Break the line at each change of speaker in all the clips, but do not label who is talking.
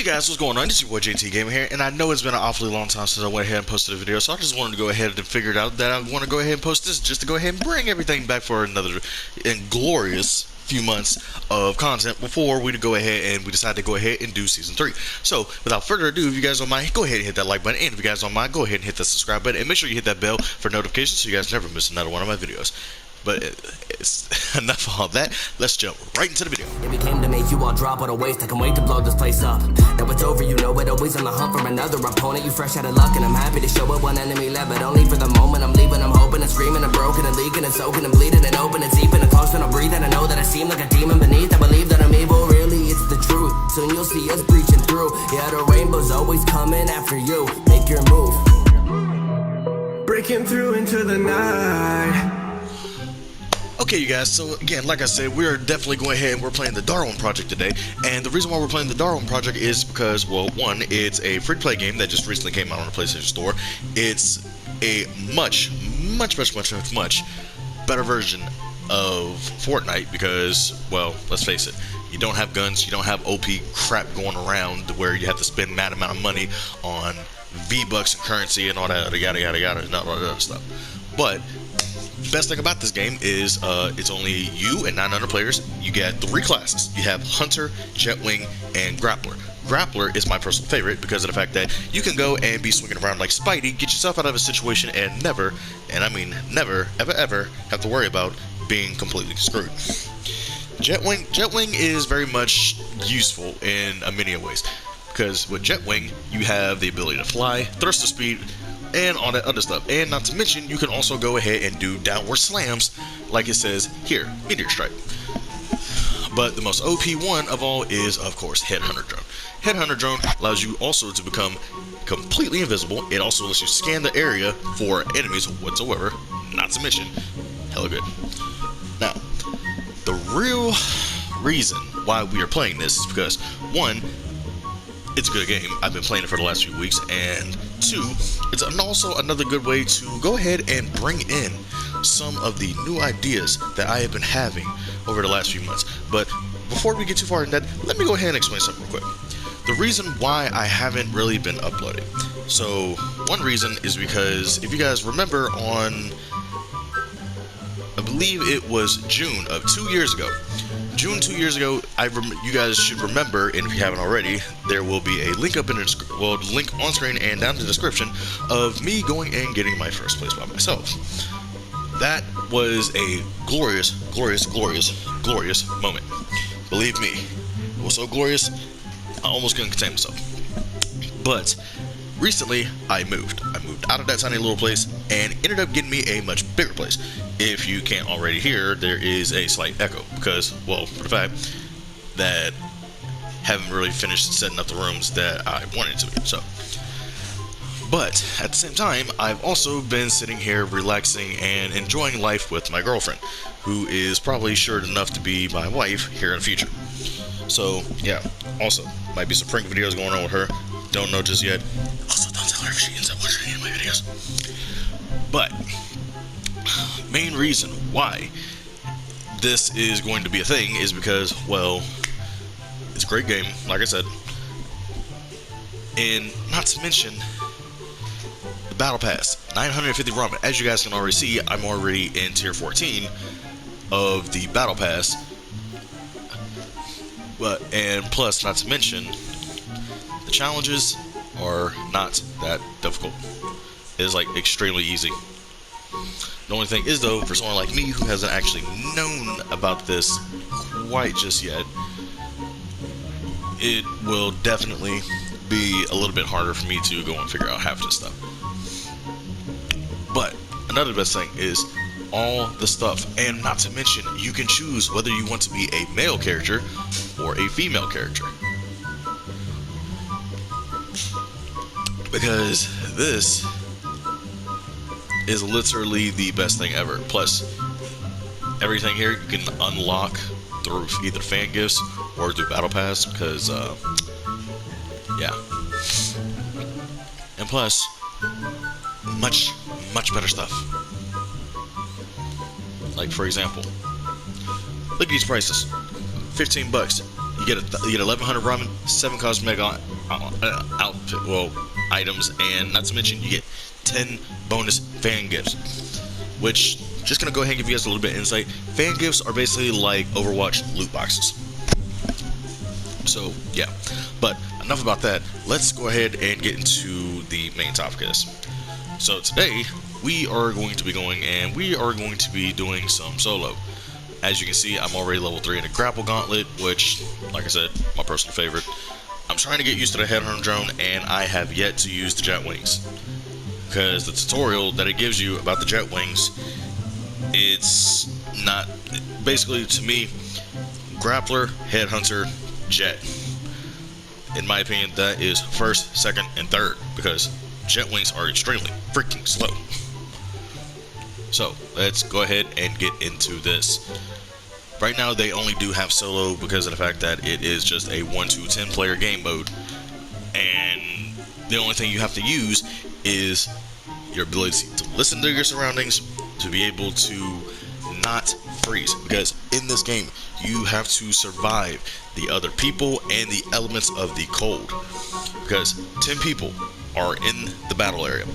Guys, what's going on? This is your boy JT Gamer here, and I know it's been an awfully long time since I went ahead and posted a video, so I just wanted to go ahead and figure it out that I want to go ahead and post this just to go ahead and bring everything back for another glorious few months of content before we go ahead and we decide to go ahead and do season 3. So without further ado, if you guys don't mind, go ahead and hit that like button, and if you guys don't mind, go ahead and hit that subscribe button, and make sure you hit that bell for notifications so you guys never miss another one of my videos. But it's enough of all that. Let's jump right into the video.
If it came to make you all drop on a waste, I can wait to blow this place up. Now it's over, you know it, always on the hunt for another opponent. You fresh out of luck and I'm happy to show it, one enemy left, but only for the moment. I'm leaving, I'm hoping and screaming and broken and leaking and soaking and bleeding and open and deep and close when I breathe. And I know that I seem like a demon beneath. I believe that I'm evil, really it's the truth. Soon you'll see us breaching through. Yeah, the rainbow's always coming after you. Make your move.
Breaking through into the night.
Okay, you guys, so again, like I said, we're definitely going ahead and we're playing the Darwin Project today. And the reason why we're playing the Darwin Project is because, well, one, it's a free-to-play game that just recently came out on the PlayStation Store. It's a much better version of Fortnite because, well, let's face it, you don't have guns, you don't have OP crap going around where you have to spend mad amount of money on V-Bucks and currency and all that yada yada and all that other stuff. But best thing about this game is it's only you and 9 other players. You get 3 classes. You have Hunter, Jetwing, and Grappler. Grappler is my personal favorite because of the fact that you can go and be swinging around like Spidey, get yourself out of a situation, and never, and I mean never, ever have to worry about being completely screwed. Jetwing is very much useful in many ways because with Jetwing you have the ability to fly, thruster speed, and all that other stuff. And not to mention, you can also go ahead and do downward slams, like it says here, Meteor Strike. But the most OP one of all is, of course, Headhunter Drone. Headhunter Drone allows you also to become completely invisible. It also lets you scan the area for enemies whatsoever, not to mention, hella good. Now, the real reason why we are playing this is because, one, it's a good game. I've been playing it for the last few weeks, and 2, it's also another good way to go ahead and bring in some of the new ideas that I have been having over the last few months. But before we get too far in that, let me go ahead and explain something real quick. The reason why I haven't really been uploading. So, one reason is because, if you guys remember on, I believe it was June of 2 years ago, you guys should remember, and if you haven't already, there will be a link up in the link on screen and down in the description of me going and getting my first place by myself. That was a glorious moment. Believe me, it was so glorious, I almost couldn't contain myself. But recently, I moved out of that tiny little place and ended up getting me a much bigger place. If you can't already hear, there is a slight echo because, well, for the fact that I haven't really finished setting up the rooms that I wanted to be. So, but at the same time, I've also been sitting here relaxing and enjoying life with my girlfriend, who is probably sure enough to be my wife here in the future. So, yeah, also, might be some prank videos going on with her. Don't know just yet. Also, don't tell her if she ends up watching any of my videos. But main reason why this is going to be a thing is because, well, it's a great game, like I said, and not to mention the battle pass, 950 ramen. As you guys can already see, I'm already in tier 14 of the battle pass, and plus, not to mention, the challenges are not that difficult. It is like extremely easy. The only thing is, though, for someone like me who hasn't actually known about this quite just yet, it will definitely be a little bit harder for me to go and figure out half this stuff. But another best thing is all the stuff, and not to mention, you can choose whether you want to be a male character or a female character. Because this is literally the best thing ever. Plus, everything here you can unlock through either fan gifts or through battle pass. Because, yeah. And plus, much better stuff. Like, for example, look at these prices. 15 bucks. You get 1100 ramen, 7 cosmetic outfit, items, and not to mention you get 10 bonus fan gifts. Which, just gonna go ahead and give you guys a little bit of insight. Fan gifts are basically like Overwatch loot boxes. So yeah, but enough about that. Let's go ahead and get into the main topic of this. So today we are going to be doing some solo. As you can see, I'm already level 3 in a grapple gauntlet, which, like I said, my personal favorite. I'm trying to get used to the headhunter drone, and I have yet to use the jet wings. Because the tutorial that it gives you about the jet wings, it's not, basically to me, grappler, headhunter, jet. In my opinion, that is first, second, and third, because jet wings are extremely freaking slow. So let's go ahead and get into this. Right now they only do have solo because of the fact that it is just a 1-to-10 player game mode, and the only thing you have to use is your ability to listen to your surroundings, to be able to not freeze, because in this game you have to survive the other people and the elements of the cold, because 10 people are in the battle area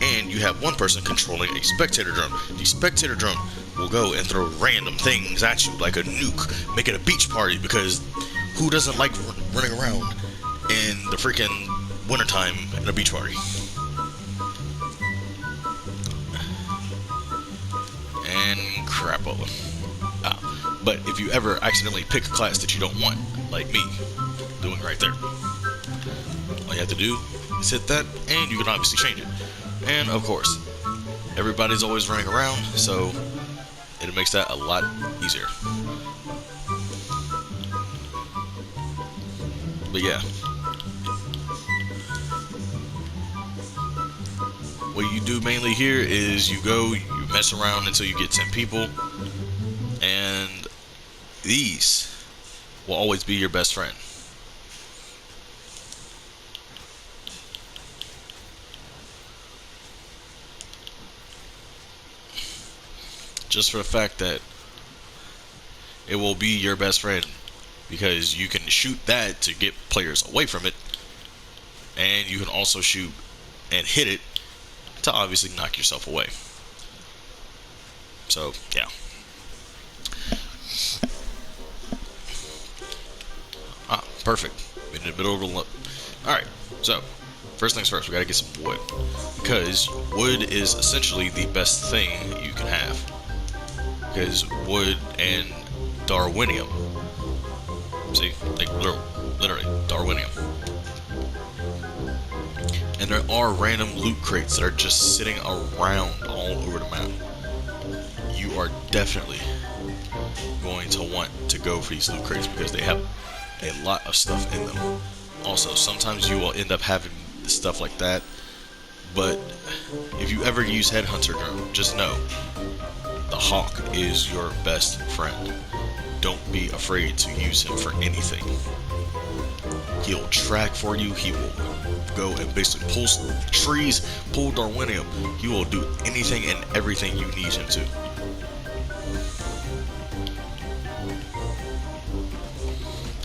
and you have one person controlling a spectator drone. The spectator drone will go and throw random things at you like a nuke, make it a beach party, because who doesn't like running around in the freaking wintertime in a beach party? And crapola. But if you ever accidentally pick a class that you don't want, like me doing right there, all you have to do is hit that, and you can obviously change it. And of course, everybody's always running around, so it makes that a lot easier. But yeah, what you do mainly here is you mess around until you get 10 people, and these will always be your best friend. Just for the fact that it will be your best friend, because you can shoot that to get players away from it, and you can also shoot and hit it to obviously knock yourself away. So yeah. Perfect. We did a bit overlook. Alright, so first things first, we gotta get some wood, because wood is essentially the best thing you can have. Because wood and Darwinium, see, like literally Darwinium. And there are random loot crates that are just sitting around all over the map. You are definitely going to want to go for these loot crates because they have a lot of stuff in them. Also, sometimes you will end up having stuff like that, but if you ever use Headhunter Drone, just know the Hawk is your best friend. Don't be afraid to use him for anything. He'll track for you, he will go and basically pull trees, pull Darwinium. He will do anything and everything you need him to.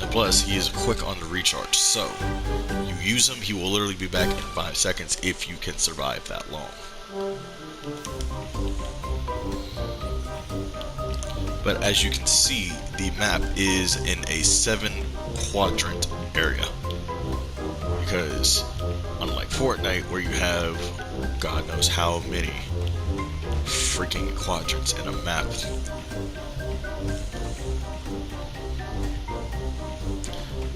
And plus, he is quick on the recharge, so you use him, he will literally be back in 5 seconds if you can survive that long. But as you can see, the map is in a 7-quadrant area, because unlike Fortnite where you have God knows how many freaking quadrants in a map,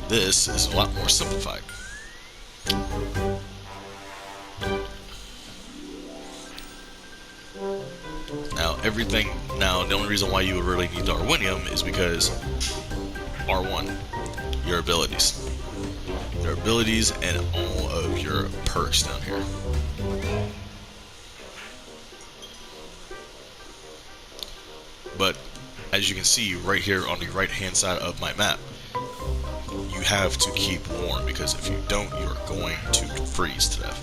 this is a lot more simplified. Now the only reason why you would really need Darwinium is because R1, your abilities and all of your perks down here. But as you can see right here on the right hand side of my map, you have to keep warm, because if you don't, you're going to freeze to death.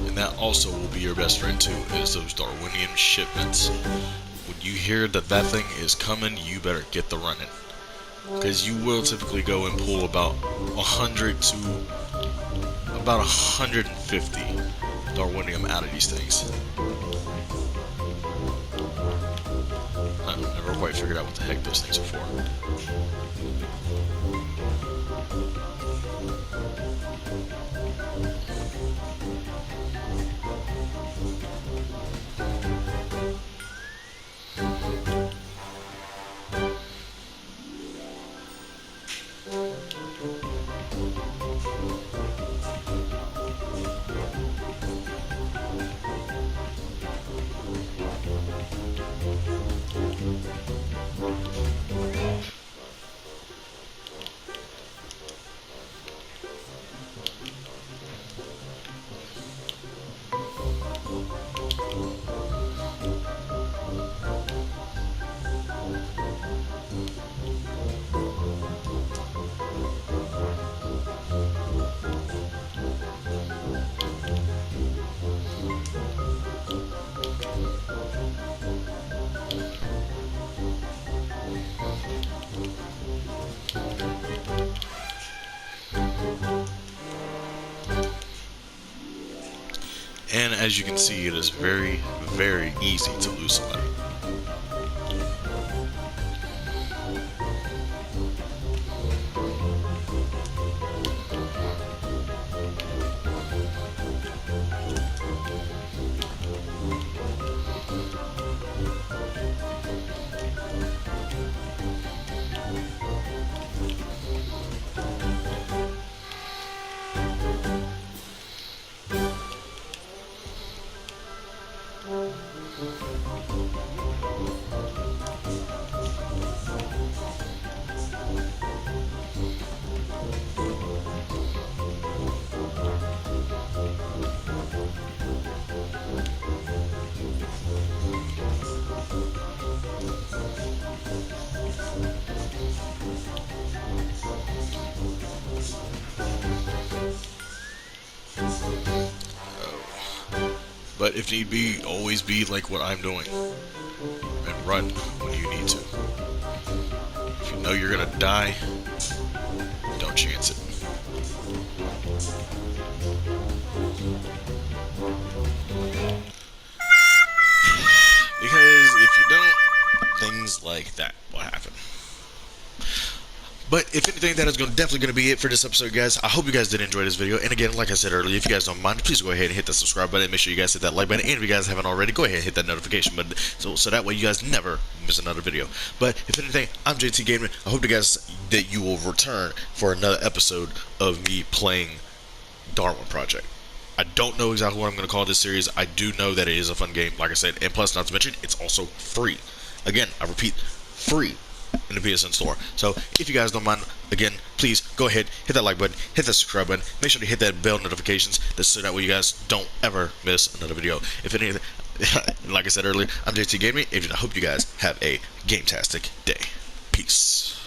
And that also will be your best friend too, is those Darwinian shipments. When you hear that that thing is coming, you better get the running. Because you will typically go and pull about 100 to about 150 Darwinium out of these things. I've never quite figured out what the heck those things are for. And as you can see, it is very, very easy to lose somebody. But if need be, always be like what I'm doing. And run when you need to. If you know you're gonna die, don't chance it. Because if you don't, things like that will happen. But if anything, that is definitely going to be it for this episode, guys. I hope you guys did enjoy this video. And again, like I said earlier, if you guys don't mind, please go ahead and hit that subscribe button. Make sure you guys hit that like button. And if you guys haven't already, go ahead and hit that notification button. So that way you guys never miss another video. But if anything, I'm JT Gaming. I hope you guys that you will return for another episode of me playing Darwin Project. I don't know exactly what I'm going to call this series. I do know that it is a fun game, like I said. And plus, not to mention, it's also free. Again, I repeat, free in the PSN store. So if you guys don't mind, again, please go ahead, hit that like button, hit that subscribe button, make sure to hit that bell notifications so that way you guys don't ever miss another video. If anything, like I said earlier, I'm JT Gaming, and I hope you guys have a game-tastic day. Peace.